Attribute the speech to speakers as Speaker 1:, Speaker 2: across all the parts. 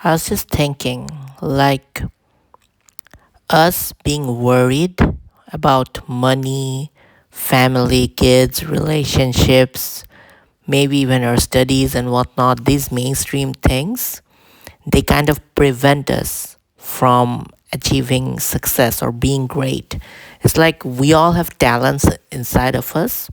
Speaker 1: I was just thinking, like us being worried about money, family, kids, relationships, maybe even our studies and whatnot, these mainstream things, they kind of prevent us from achieving success or being great. It's like we all have talents inside of us.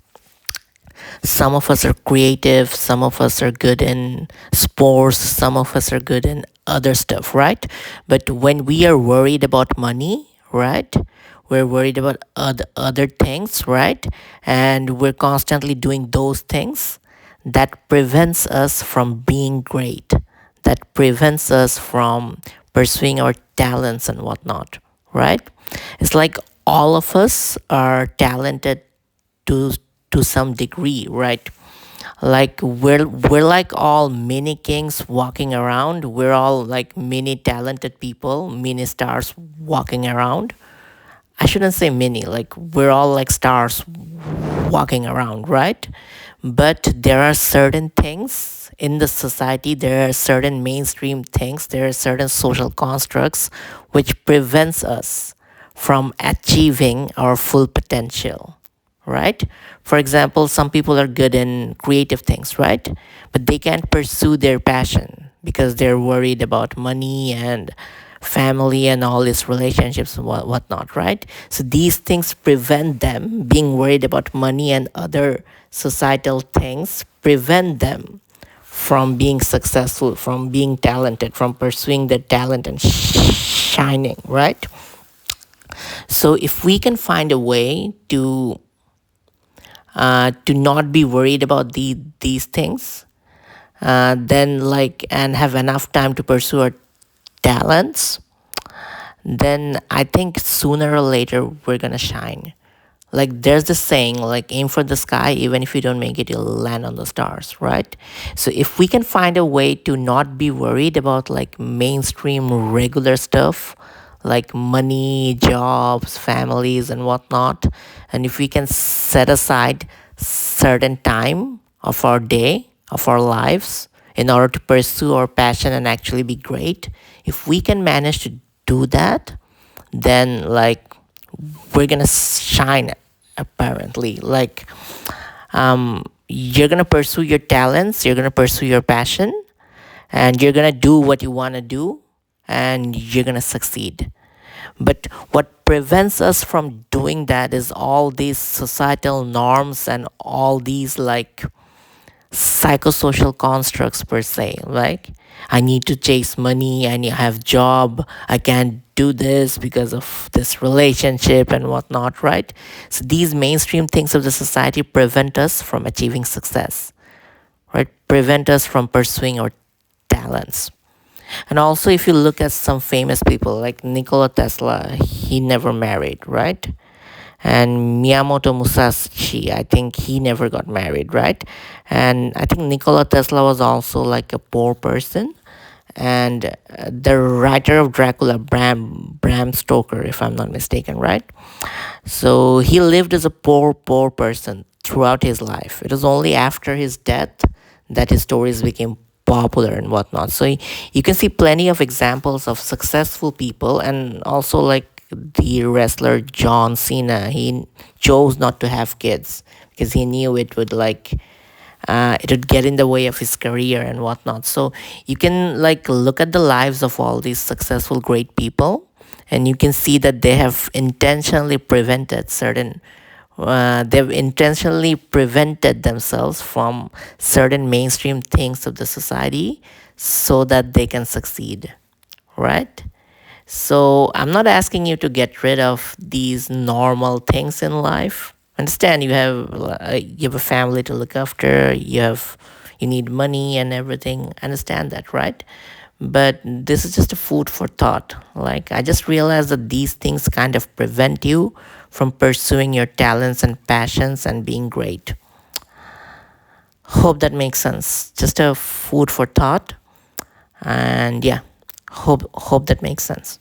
Speaker 1: Some of us are creative, some of us are good in sports, some of us are good in other stuff, right? But when we are worried about money, right? We're worried about other things, right? And we're constantly doing those things that prevents us from being great, that prevents us from pursuing our talents and whatnot, right? It's like all of us are talented to to some degree, right? Like we're like all mini kings walking around. We're all like mini talented people, mini stars walking around. I shouldn't say mini, like we're all like stars walking around, right? But there are certain things in the society, there are certain mainstream things, there are certain social constructs which prevents us from achieving our full potential, right? For example, some people are good in creative things, right? But they can't pursue their passion because they're worried about money and family and all these relationships and whatnot, right? So these things prevent them being worried about money and other societal things, prevent them from being successful, from being talented, from pursuing their talent and shining, right? So if we can find a way to not be worried about these things, then like and have enough time to pursue our talents, then I think sooner or later we're gonna shine. Like there's this saying, like aim for the sky, even if you don't make it, you'll land on the stars, right? So if we can find a way to not be worried about like mainstream regular stuff, like money, jobs, families, and whatnot, and if we can set aside certain time of our day, of our lives, in order to pursue our passion and actually be great, if we can manage to do that, then like we're gonna shine apparently. Like you're gonna pursue your talents, you're gonna pursue your passion, and you're gonna do what you want to do, and you're gonna succeed. But what prevents us from doing that is all these societal norms and all these like psychosocial constructs per se. Like I need to chase money, I need to have job, I can't do this because of this relationship and whatnot, right? So these mainstream things of the society prevent us from achieving success, right? Prevent us from pursuing our talents. And also, if you look at some famous people like Nikola Tesla, he never married, right? And Miyamoto Musashi, I think he never got married, right? And I think Nikola Tesla was also like a poor person. And the writer of Dracula, Bram Stoker, if I'm not mistaken, right? So he lived as a poor person throughout his life. It was only after his death that his stories became popular and whatnot. So you can see plenty of examples of successful people, and also like the wrestler John Cena. He chose not to have kids because he knew it would get in the way of his career and whatnot. So you can like look at the lives of all these successful great people, and you can see that they have intentionally prevented certain they've intentionally prevented themselves from certain mainstream things of the society so that they can succeed, right? So I'm not asking you to get rid of these normal things in life. Understand you have a family to look after, you need money and everything. Understand that, right? But this is just a food for thought. Like I just realized that these things kind of prevent you from pursuing your talents and passions and being great. Hope that makes sense. Just a food for thought. And yeah, hope that makes sense.